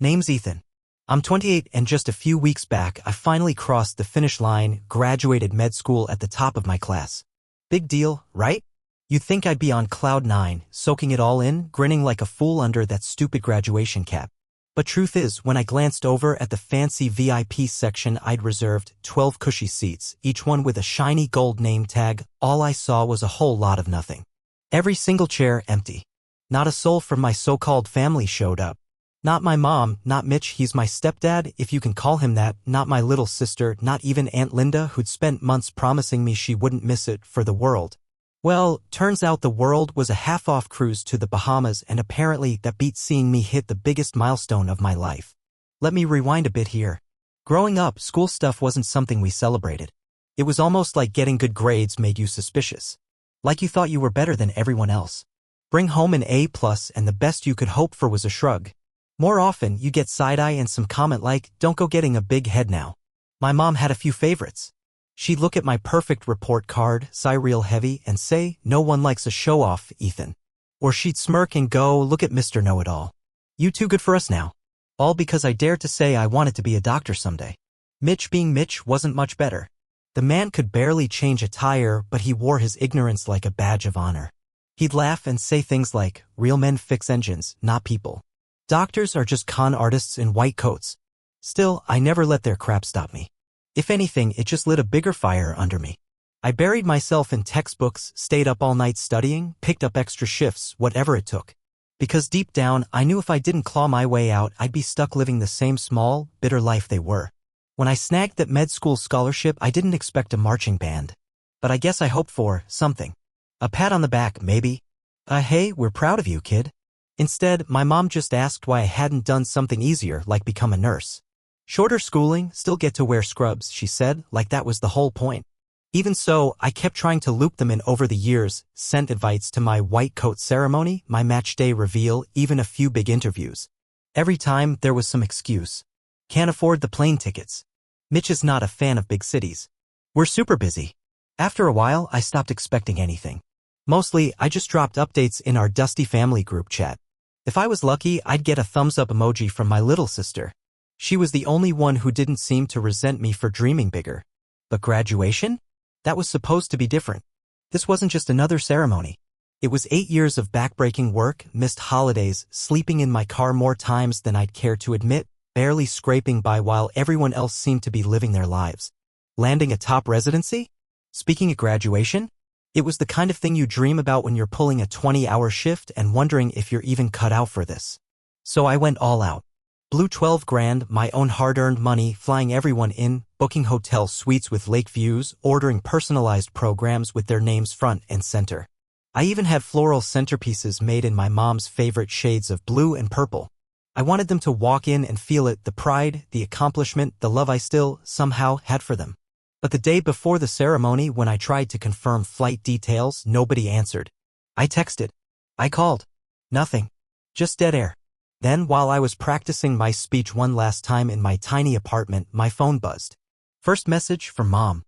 Name's Ethan. I'm 28 and just a few weeks back I finally crossed the finish line, graduated med school at the top of my class. Big deal, right? You'd think I'd be on cloud 9, soaking it all in, grinning like a fool under that stupid graduation cap. But truth is, when I glanced over at the fancy VIP section I'd reserved, 12 cushy seats, each one with a shiny gold name tag, all I saw was a whole lot of nothing. Every single chair empty. Not a soul from my so-called family showed up. Not my mom, not Mitch, he's my stepdad, if you can call him that, not my little sister, not even Aunt Linda who'd spent months promising me she wouldn't miss it for the world. Well, turns out the world was a half-off cruise to the Bahamas, and apparently that beat seeing me hit the biggest milestone of my life. Let me rewind a bit here. Growing up, school stuff wasn't something we celebrated. It was almost like getting good grades made you suspicious. Like you thought you were better than everyone else. Bring home an A+ and the best you could hope for was a shrug. More often, you get side-eye and some comment like, "Don't go getting a big head now." My mom had a few favorites. She'd look at my perfect report card, sigh real heavy, and say, "No one likes a show-off, Ethan." Or she'd smirk and go, "Look at Mr. Know-It-All. You too good for us now." All because I dared to say I wanted to be a doctor someday. Mitch being Mitch wasn't much better. The man could barely change a tire, but he wore his ignorance like a badge of honor. He'd laugh and say things like, "Real men fix engines, not people. Doctors are just con artists in white coats." Still, I never let their crap stop me. If anything, it just lit a bigger fire under me. I buried myself in textbooks, stayed up all night studying, picked up extra shifts, whatever it took. Because deep down, I knew if I didn't claw my way out, I'd be stuck living the same small, bitter life they were. When I snagged that med school scholarship, I didn't expect a marching band. But I guess I hoped for something. A pat on the back, maybe. Hey, we're proud of you, kid. Instead, my mom just asked why I hadn't done something easier like become a nurse. Shorter schooling, still get to wear scrubs, she said, like that was the whole point. Even so, I kept trying to loop them in over the years, sent invites to my white coat ceremony, my match day reveal, even a few big interviews. Every time, there was some excuse. Can't afford the plane tickets. Mitch is not a fan of big cities. We're super busy. After a while, I stopped expecting anything. Mostly, I just dropped updates in our dusty family group chat. If I was lucky, I'd get a thumbs-up emoji from my little sister. She was the only one who didn't seem to resent me for dreaming bigger. But graduation? That was supposed to be different. This wasn't just another ceremony. It was 8 years of backbreaking work, missed holidays, sleeping in my car more times than I'd care to admit, barely scraping by while everyone else seemed to be living their lives. Landing a top residency? Speaking of graduation, it was the kind of thing you dream about when you're pulling a 20-hour shift and wondering if you're even cut out for this. So I went all out. Blew 12 grand, my own hard-earned money, flying everyone in, booking hotel suites with lake views, ordering personalized programs with their names front and center. I even had floral centerpieces made in my mom's favorite shades of blue and purple. I wanted them to walk in and feel it, the pride, the accomplishment, the love I still, somehow, had for them. But the day before the ceremony, when I tried to confirm flight details, nobody answered. I texted. I called. Nothing. Just dead air. Then, while I was practicing my speech one last time in my tiny apartment, my phone buzzed. First message from Mom.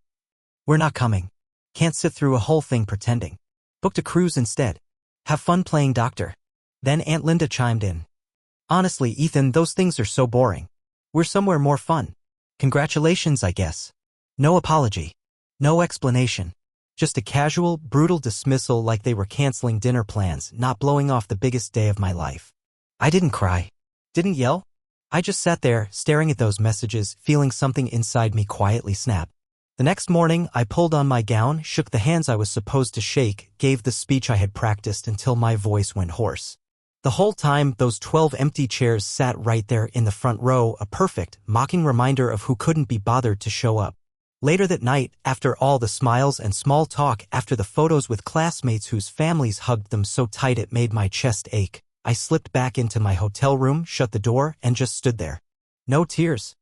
"We're not coming. Can't sit through a whole thing pretending. Booked a cruise instead. Have fun playing doctor." Then Aunt Linda chimed in. "Honestly, Ethan, those things are so boring. We're somewhere more fun. Congratulations, I guess." No apology. No explanation. Just a casual, brutal dismissal like they were canceling dinner plans, not blowing off the biggest day of my life. I didn't cry. Didn't yell. I just sat there, staring at those messages, feeling something inside me quietly snap. The next morning, I pulled on my gown, shook the hands I was supposed to shake, gave the speech I had practiced until my voice went hoarse. The whole time, those 12 empty chairs sat right there in the front row, a perfect, mocking reminder of who couldn't be bothered to show up. Later that night, after all the smiles and small talk, after the photos with classmates whose families hugged them so tight it made my chest ache, I slipped back into my hotel room, shut the door, and just stood there. No tears.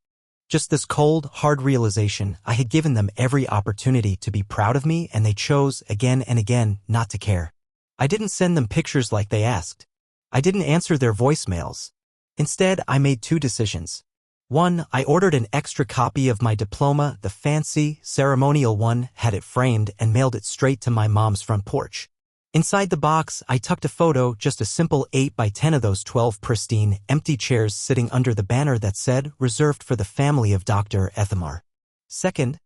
Just this cold, hard realization I had given them every opportunity to be proud of me, and they chose, again and again, not to care. I didn't send them pictures like they asked. I didn't answer their voicemails. Instead, I made 2 decisions. 1, I ordered an extra copy of my diploma, the fancy, ceremonial one, had it framed, and mailed it straight to my mom's front porch. Inside the box, I tucked a photo, just a simple 8 by 10 of those 12 pristine, empty chairs sitting under the banner that said, reserved for the family of Dr. Ethamar. The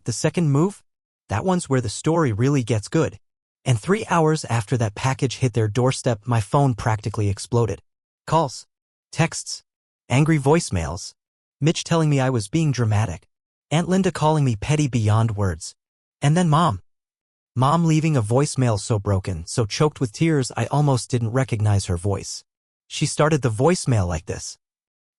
second move? That one's where the story really gets good. And 3 hours after that package hit their doorstep, my phone practically exploded. Calls, texts, angry voicemails, Mitch telling me I was being dramatic, Aunt Linda calling me petty beyond words, and then Mom leaving a voicemail so broken, so choked with tears I almost didn't recognize her voice. She started the voicemail like this.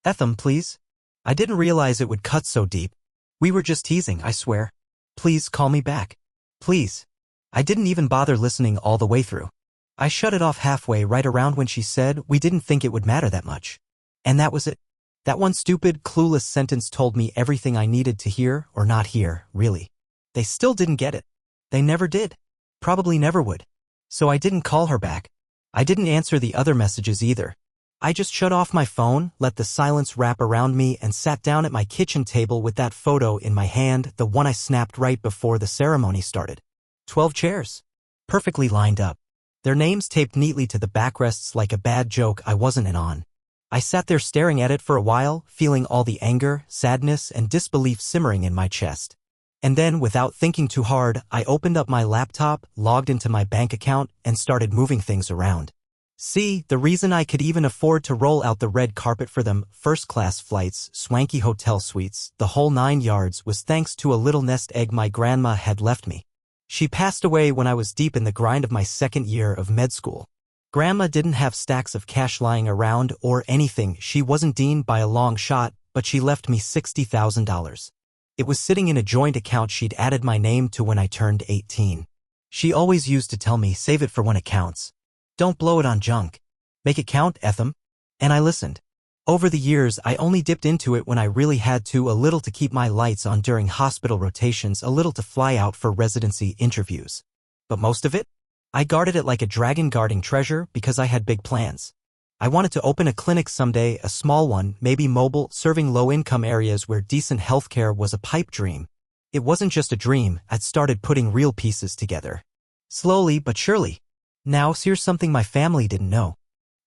Etham, please. I didn't realize it would cut so deep. We were just teasing, I swear. Please call me back. Please. I didn't even bother listening all the way through. I shut it off halfway, right around when she said we didn't think it would matter that much. And that was it. That one stupid, clueless sentence told me everything I needed to hear, or not hear, really. They still didn't get it. They never did. Probably never would. So I didn't call her back. I didn't answer the other messages either. I just shut off my phone, let the silence wrap around me, and sat down at my kitchen table with that photo in my hand, the one I snapped right before the ceremony started. 12 chairs. Perfectly lined up. Their names taped neatly to the backrests like a bad joke I wasn't in on. I sat there staring at it for a while, feeling all the anger, sadness, and disbelief simmering in my chest. And then, without thinking too hard, I opened up my laptop, logged into my bank account, and started moving things around. See, the reason I could even afford to roll out the red carpet for them, first-class flights, swanky hotel suites, the whole 9 yards, was thanks to a little nest egg my grandma had left me. She passed away when I was deep in the grind of my second year of med school. Grandma didn't have stacks of cash lying around or anything. She wasn't Dean by a long shot, but she left me $60,000. It was sitting in a joint account she'd added my name to when I turned 18. She always used to tell me, save it for when it counts. Don't blow it on junk. Make it count, Etham. And I listened. Over the years, I only dipped into it when I really had to, a little to keep my lights on during hospital rotations, a little to fly out for residency interviews. But most of it? I guarded it like a dragon guarding treasure because I had big plans. I wanted to open a clinic someday, a small one, maybe mobile, serving low-income areas where decent healthcare was a pipe dream. It wasn't just a dream. I'd started putting real pieces together. Slowly but surely. Now, here's something my family didn't know.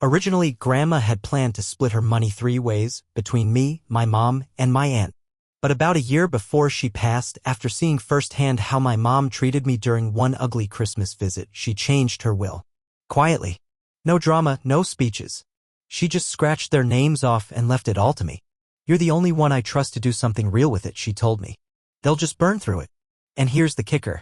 Originally, Grandma had planned to split her money 3 ways, between me, my mom, and my aunt. But about a year before she passed, after seeing firsthand how my mom treated me during one ugly Christmas visit, she changed her will. Quietly. No drama, no speeches. She just scratched their names off and left it all to me. You're the only one I trust to do something real with it, she told me. They'll just burn through it. And here's the kicker.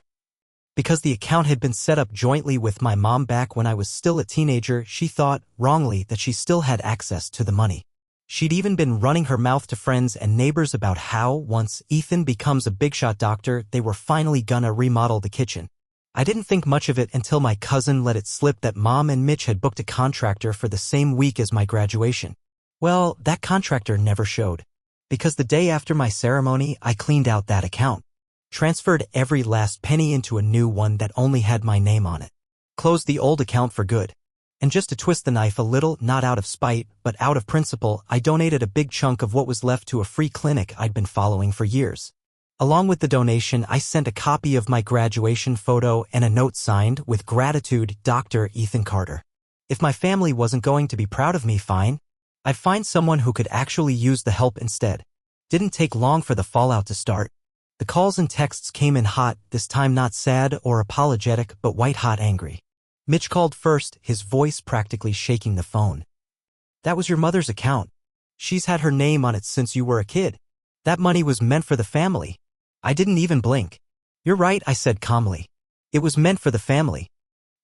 Because the account had been set up jointly with my mom back when I was still a teenager, she thought, wrongly, that she still had access to the money. She'd even been running her mouth to friends and neighbors about how, once Ethan becomes a big-shot doctor, they were finally gonna remodel the kitchen. I didn't think much of it until my cousin let it slip that Mom and Mitch had booked a contractor for the same week as my graduation. Well, that contractor never showed. Because the day after my ceremony, I cleaned out that account. Transferred every last penny into a new one that only had my name on it. Closed the old account for good. And just to twist the knife a little, not out of spite, but out of principle, I donated a big chunk of what was left to a free clinic I'd been following for years. Along with the donation, I sent a copy of my graduation photo and a note signed, with gratitude, Dr. Ethan Carter. If my family wasn't going to be proud of me, fine. I'd find someone who could actually use the help instead. Didn't take long for the fallout to start. The calls and texts came in hot, this time not sad or apologetic, but white-hot angry. Mitch called first, his voice practically shaking the phone. That was your mother's account. She's had her name on it since you were a kid. That money was meant for the family. I didn't even blink. You're right, I said calmly. It was meant for the family.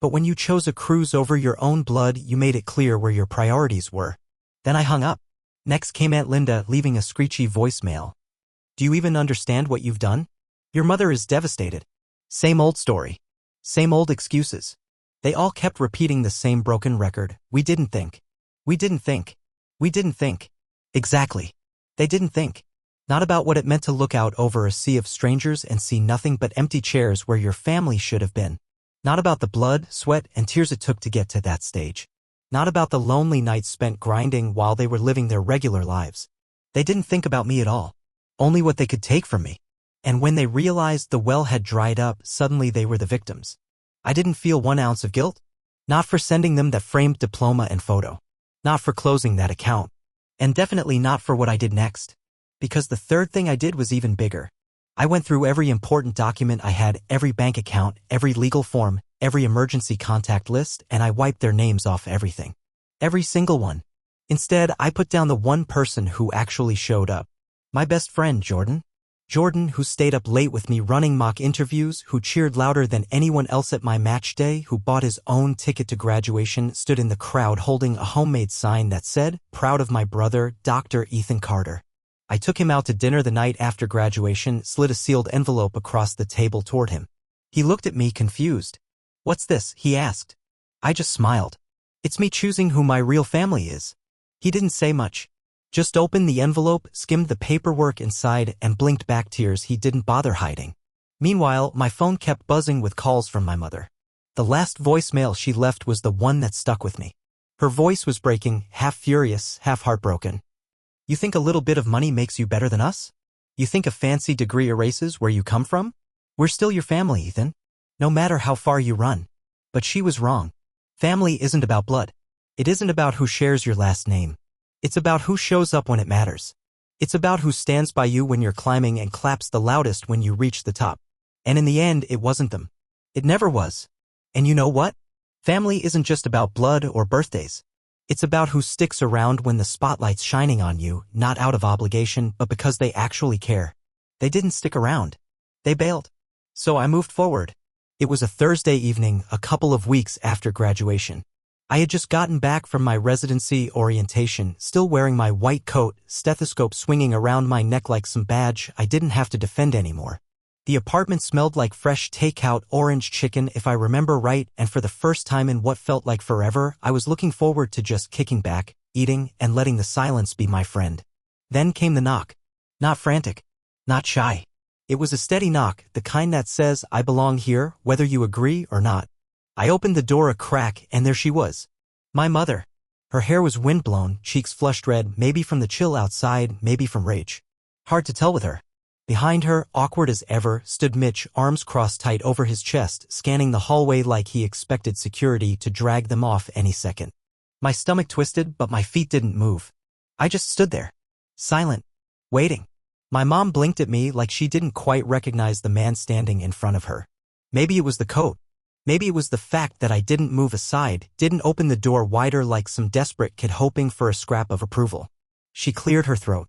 But when you chose a cruise over your own blood, you made it clear where your priorities were. Then I hung up. Next came Aunt Linda, leaving a screechy voicemail. Do you even understand what you've done? Your mother is devastated. Same old story. Same old excuses. They all kept repeating the same broken record. We didn't think. We didn't think. We didn't think. Exactly. They didn't think. Not about what it meant to look out over a sea of strangers and see nothing but empty chairs where your family should have been. Not about the blood, sweat, and tears it took to get to that stage. Not about the lonely nights spent grinding while they were living their regular lives. They didn't think about me at all. Only what they could take from me. And when they realized the well had dried up, suddenly they were the victims. I didn't feel 1 ounce of guilt. Not for sending them that framed diploma and photo. Not for closing that account. And definitely not for what I did next. Because the third thing I did was even bigger. I went through every important document I had, every bank account, every legal form, every emergency contact list, and I wiped their names off everything. Every single one. Instead, I put down the one person who actually showed up. My best friend, Jordan. Jordan, who stayed up late with me running mock interviews, who cheered louder than anyone else at my match day, who bought his own ticket to graduation, stood in the crowd holding a homemade sign that said, "Proud of my brother, Dr. Ethan Carter." I took him out to dinner the night after graduation, slid a sealed envelope across the table toward him. He looked at me confused. "What's this?" he asked. I just smiled. "It's me choosing who my real family is." He didn't say much. Just opened the envelope, skimmed the paperwork inside, and blinked back tears he didn't bother hiding. Meanwhile, my phone kept buzzing with calls from my mother. The last voicemail she left was the one that stuck with me. Her voice was breaking, half furious, half heartbroken. "You think a little bit of money makes you better than us? You think a fancy degree erases where you come from? We're still your family, Ethan. No matter how far you run." But she was wrong. Family isn't about blood. It isn't about who shares your last name. It's about who shows up when it matters. It's about who stands by you when you're climbing and claps the loudest when you reach the top. And in the end, it wasn't them. It never was. And you know what? Family isn't just about blood or birthdays. It's about who sticks around when the spotlight's shining on you, not out of obligation, but because they actually care. They didn't stick around. They bailed. So I moved forward. It was a Thursday evening, a couple of weeks after graduation. I had just gotten back from my residency orientation, still wearing my white coat, stethoscope swinging around my neck like some badge I didn't have to defend anymore. The apartment smelled like fresh takeout orange chicken if I remember right, and for the first time in what felt like forever, I was looking forward to just kicking back, eating, and letting the silence be my friend. Then came the knock. Not frantic. Not shy. It was a steady knock, the kind that says, "I belong here, whether you agree or not." I opened the door a crack, and there she was. My mother. Her hair was windblown, cheeks flushed red, maybe from the chill outside, maybe from rage. Hard to tell with her. Behind her, awkward as ever, stood Mitch, arms crossed tight over his chest, scanning the hallway like he expected security to drag them off any second. My stomach twisted, but my feet didn't move. I just stood there. Silent. Waiting. My mom blinked at me like she didn't quite recognize the man standing in front of her. Maybe it was the coat. Maybe it was the fact that I didn't move aside, didn't open the door wider like some desperate kid hoping for a scrap of approval. She cleared her throat.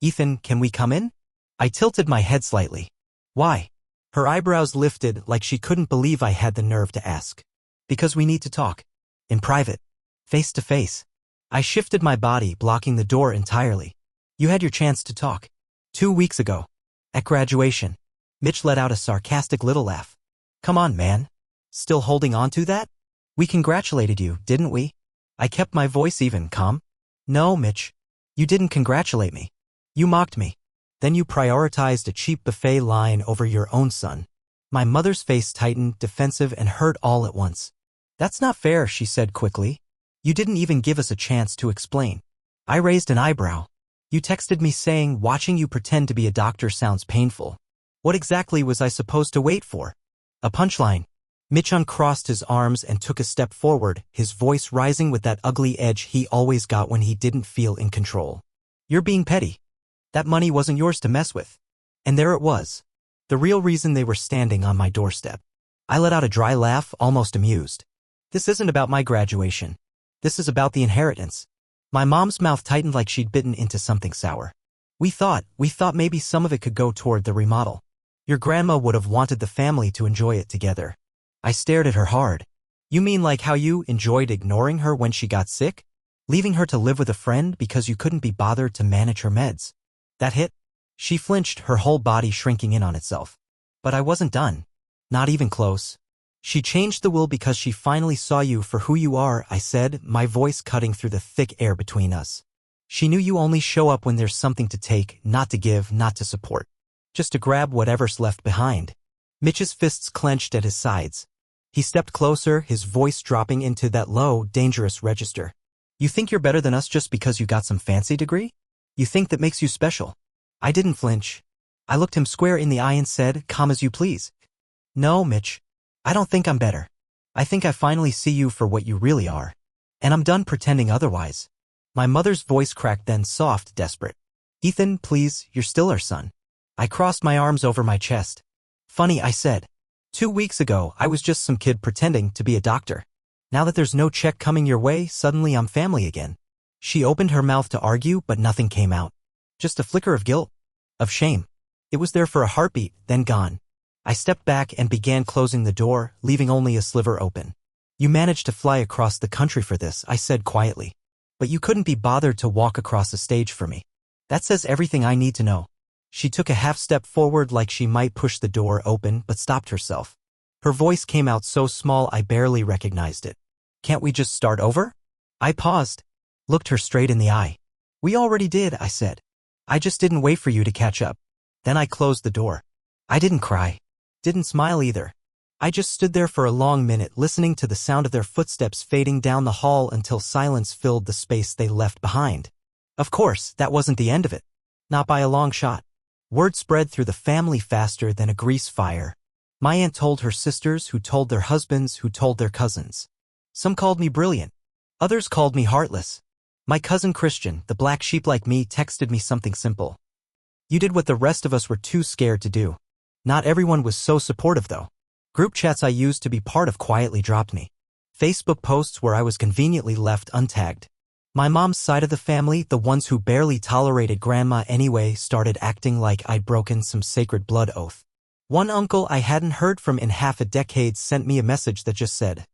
"Ethan, can we come in?" I tilted my head slightly. "Why?" Her eyebrows lifted like she couldn't believe I had the nerve to ask. "Because we need to talk. In private. Face to face." I shifted my body, blocking the door entirely. "You had your chance to talk. 2 weeks ago. At graduation." Mitch let out a sarcastic little laugh. "Come on, man. Still holding on to that? We congratulated you, didn't we?" I kept my voice even, calm. "No, Mitch. You didn't congratulate me. You mocked me. Then you prioritized a cheap buffet line over your own son." My mother's face tightened, defensive and hurt all at once. "That's not fair," she said quickly. "You didn't even give us a chance to explain." I raised an eyebrow. "You texted me saying watching you pretend to be a doctor sounds painful. What exactly was I supposed to wait for? A punchline?" Mitch uncrossed his arms and took a step forward, his voice rising with that ugly edge he always got when he didn't feel in control. "You're being petty. That money wasn't yours to mess with." And there it was. The real reason they were standing on my doorstep. I let out a dry laugh, almost amused. "This isn't about my graduation. This is about the inheritance." My mom's mouth tightened like she'd bitten into something sour. We thought maybe some of it could go toward the remodel. Your grandma would have wanted the family to enjoy it together." I stared at her hard. "You mean like how you enjoyed ignoring her when she got sick? Leaving her to live with a friend because you couldn't be bothered to manage her meds? That hit?" She flinched, her whole body shrinking in on itself. "But I wasn't done. Not even close. She changed the will because she finally saw you for who you are," I said, my voice cutting through the thick air between us. "She knew you only show up when there's something to take, not to give, not to support. Just to grab whatever's left behind." Mitch's fists clenched at his sides. He stepped closer, his voice dropping into that low, dangerous register. "You think you're better than us just because you got some fancy degree? You think that makes you special?" I didn't flinch. I looked him square in the eye and said, calm as you please, "No, Mitch. I don't think I'm better. I think I finally see you for what you really are. And I'm done pretending otherwise. My mother's voice cracked, then soft, desperate. Ethan, please, you're still our son. I crossed my arms over my chest. Funny, I said. 2 weeks ago, I was just some kid pretending to be a doctor. Now that there's no check coming your way, suddenly I'm family again. She opened her mouth to argue, but nothing came out. Just a flicker of guilt. Of shame. It was there for a heartbeat, then gone. I stepped back and began closing the door, leaving only a sliver open. You managed to fly across the country for this, I said quietly. But you couldn't be bothered to walk across the stage for me. That says everything I need to know. She took a half step forward like she might push the door open, but stopped herself. Her voice came out so small I barely recognized it. Can't we just start over? I paused. Looked her straight in the eye. We already did, I said. I just didn't wait for you to catch up. Then I closed the door. I didn't cry. Didn't smile either. I just stood there for a long minute listening to the sound of their footsteps fading down the hall until silence filled the space they left behind. Of course, that wasn't the end of it. Not by a long shot. Word spread through the family faster than a grease fire. My aunt told her sisters, who told their husbands, who told their cousins. Some called me brilliant. Others called me heartless. My cousin Christian, the black sheep like me, texted me something simple. You did what the rest of us were too scared to do. Not everyone was so supportive though. Group chats I used to be part of quietly dropped me. Facebook posts where I was conveniently left untagged. My mom's side of the family, the ones who barely tolerated grandma anyway, started acting like I'd broken some sacred blood oath. One uncle I hadn't heard from in half a decade sent me a message that just said,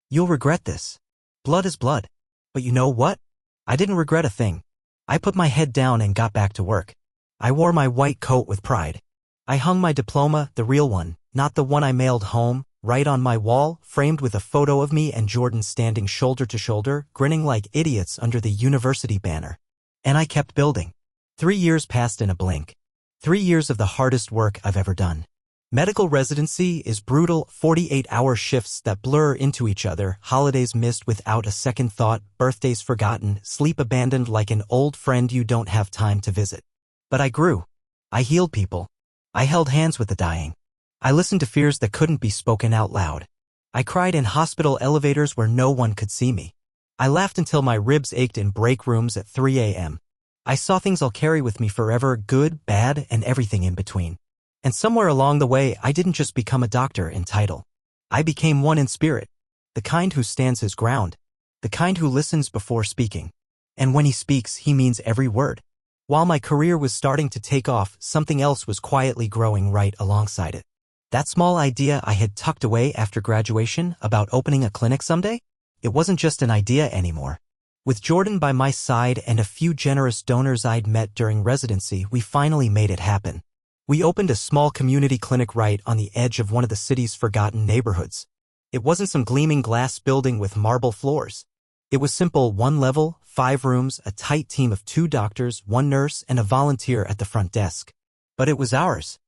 "You'll regret this. Blood is blood." But you know what? I didn't regret a thing. I put my head down and got back to work. I wore my white coat with pride. I hung my diploma, the real one, not the one I mailed home, right on my wall, framed with a photo of me and Jordan standing shoulder to shoulder, grinning like idiots under the university banner. And I kept building. 3 years passed in a blink. 3 years of the hardest work I've ever done. Medical residency is brutal, 48-hour shifts that blur into each other, holidays missed without a second thought, birthdays forgotten, sleep abandoned like an old friend you don't have time to visit. But I grew. I healed people. I held hands with the dying. I listened to fears that couldn't be spoken out loud. I cried in hospital elevators where no one could see me. I laughed until my ribs ached in break rooms at 3 a.m. I saw things I'll carry with me forever, good, bad, and everything in between. And somewhere along the way, I didn't just become a doctor in title. I became one in spirit. The kind who stands his ground. The kind who listens before speaking. And when he speaks, he means every word. While my career was starting to take off, something else was quietly growing right alongside it. That small idea I had tucked away after graduation about opening a clinic someday? It wasn't just an idea anymore. With Jordan by my side and a few generous donors I'd met during residency, we finally made it happen. We opened a small community clinic right on the edge of one of the city's forgotten neighborhoods. It wasn't some gleaming glass building with marble floors. It was simple, 1 level, 5 rooms, a tight team of 2 doctors, 1 nurse, and a volunteer at the front desk. But it was ours.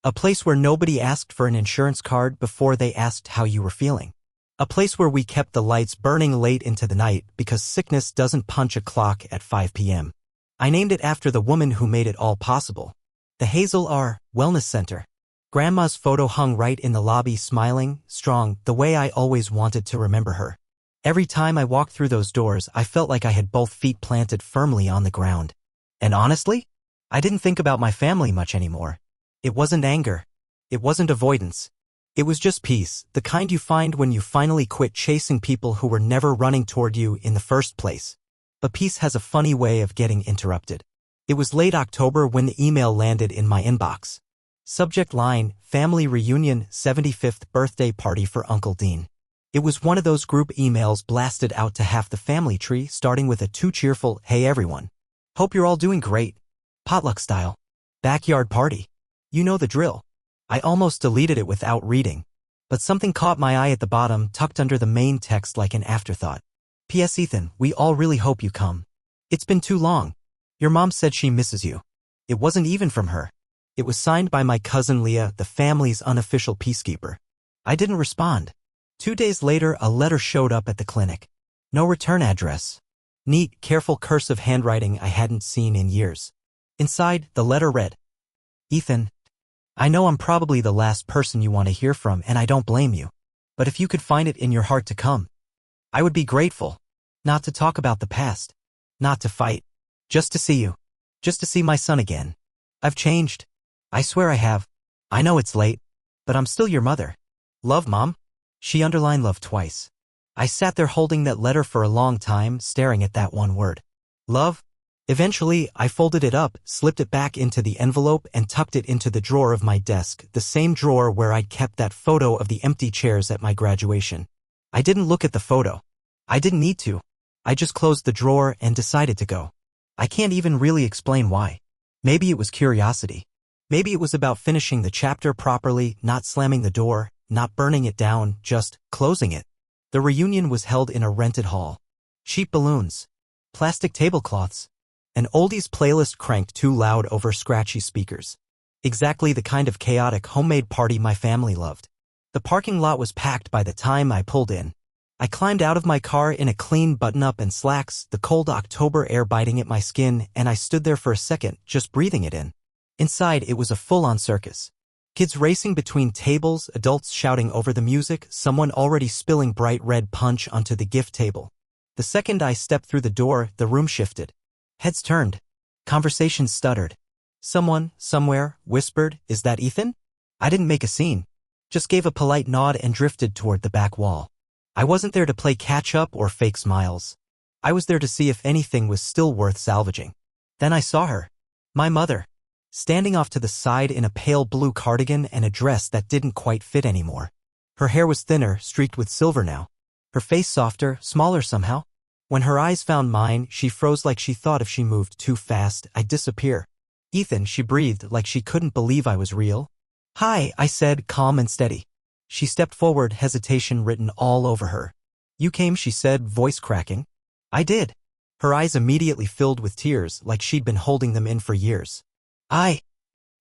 A place where nobody asked for an insurance card before they asked how you were feeling. A place where we kept the lights burning late into the night because sickness doesn't punch a clock at 5 p.m. I named it after the woman who made it all possible. The Hazel R. Wellness Center. Grandma's photo hung right in the lobby, smiling, strong, the way I always wanted to remember her. Every time I walked through those doors, I felt like I had both feet planted firmly on the ground. And honestly, I didn't think about my family much anymore. It wasn't anger. It wasn't avoidance. It was just peace, the kind you find when you finally quit chasing people who were never running toward you in the first place. But peace has a funny way of getting interrupted. It was late October when the email landed in my inbox. Subject line, Family Reunion, 75th Birthday Party for Uncle Dean. It was one of those group emails blasted out to half the family tree, starting with a too cheerful, "Hey everyone. Hope you're all doing great. Potluck style. Backyard party. You know the drill." I almost deleted it without reading. But something caught my eye at the bottom, tucked under the main text like an afterthought. P.S. Ethan, we all really hope you come. It's been too long. Your mom said she misses you. It wasn't even from her. It was signed by my cousin Leah, the family's unofficial peacekeeper. I didn't respond. 2 days later, a letter showed up at the clinic. No return address. Neat, careful cursive handwriting I hadn't seen in years. Inside, the letter read, "Ethan, I know I'm probably the last person you want to hear from, and I don't blame you. But if you could find it in your heart to come, I would be grateful. Not to talk about the past. Not to fight. Just to see you. Just to see my son again. I've changed. I swear I have. I know it's late, but I'm still your mother. Love, Mom. She underlined love twice. I sat there holding that letter for a long time, staring at that one word. Love? Eventually, I folded it up, slipped it back into the envelope, and tucked it into the drawer of my desk, the same drawer where I'd kept that photo of the empty chairs at my graduation. I didn't look at the photo. I didn't need to. I just closed the drawer and decided to go. I can't even really explain why. Maybe it was curiosity. Maybe it was about finishing the chapter properly, not slamming the door, not burning it down, just closing it. The reunion was held in a rented hall. Cheap balloons. Plastic tablecloths. An oldies playlist cranked too loud over scratchy speakers. Exactly the kind of chaotic homemade party my family loved. The parking lot was packed by the time I pulled in. I climbed out of my car in a clean button-up and slacks, the cold October air biting at my skin, and I stood there for a second, just breathing it in. Inside, it was a full-on circus. Kids racing between tables, adults shouting over the music, someone already spilling bright red punch onto the gift table. The second I stepped through the door, the room shifted. Heads turned. Conversations stuttered. Someone, somewhere, whispered, "Is that Ethan?" I didn't make a scene. Just gave a polite nod and drifted toward the back wall. I wasn't there to play catch-up or fake smiles. I was there to see if anything was still worth salvaging. Then I saw her. My mother. Standing off to the side in a pale blue cardigan and a dress that didn't quite fit anymore. Her hair was thinner, streaked with silver now. Her face softer, smaller somehow. When her eyes found mine, she froze like she thought if she moved too fast, I'd disappear. "Ethan," she breathed like she couldn't believe I was real. "Hi," I said, calm and steady. She stepped forward, hesitation written all over her. "You came," she said, voice cracking. "I did." Her eyes immediately filled with tears, like she'd been holding them in for years. I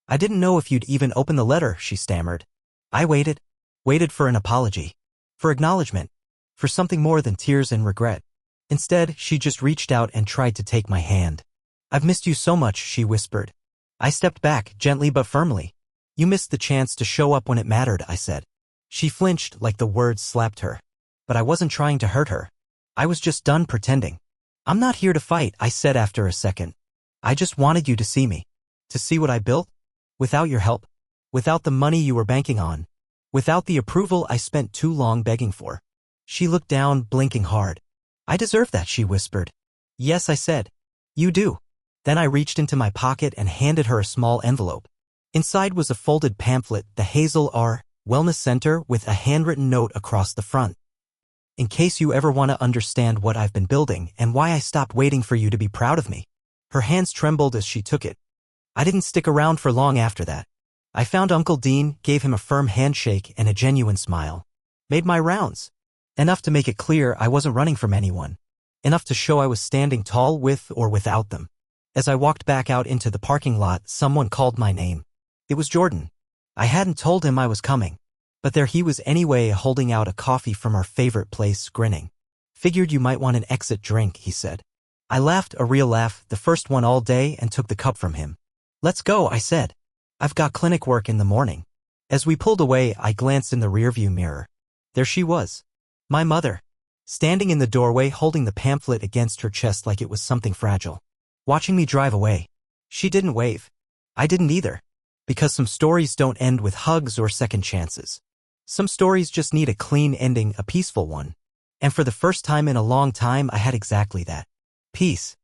didn't know if you'd even open the letter," she stammered. I waited. Waited for an apology. For acknowledgement. For something more than tears and regret. Instead, she just reached out and tried to take my hand. "I've missed you so much," she whispered. I stepped back, gently but firmly. "You missed the chance to show up when it mattered," I said. She flinched like the words slapped her. But I wasn't trying to hurt her. I was just done pretending. "I'm not here to fight," I said after a second. "I just wanted you to see me. To see what I built? Without your help. Without the money you were banking on. Without the approval I spent too long begging for." She looked down, blinking hard. "I deserve that," she whispered. "Yes," I said. "You do." Then I reached into my pocket and handed her a small envelope. Inside was a folded pamphlet, the Hazel R. Wellness Center, with a handwritten note across the front. "In case you ever want to understand what I've been building and why I stopped waiting for you to be proud of me." Her hands trembled as she took it. I didn't stick around for long after that. I found Uncle Dean, gave him a firm handshake and a genuine smile. Made my rounds. Enough to make it clear I wasn't running from anyone. Enough to show I was standing tall with or without them. As I walked back out into the parking lot, someone called my name. It was Jordan. I hadn't told him I was coming. But there he was anyway, holding out a coffee from our favorite place, grinning. "Figured you might want an exit drink," he said. I laughed, a real laugh, the first one all day, and took the cup from him. "Let's go," I said. "I've got clinic work in the morning." As we pulled away, I glanced in the rearview mirror. There she was. My mother. Standing in the doorway, holding the pamphlet against her chest like it was something fragile. Watching me drive away. She didn't wave. I didn't either. Because some stories don't end with hugs or second chances. Some stories just need a clean ending, a peaceful one. And for the first time in a long time, I had exactly that. Peace.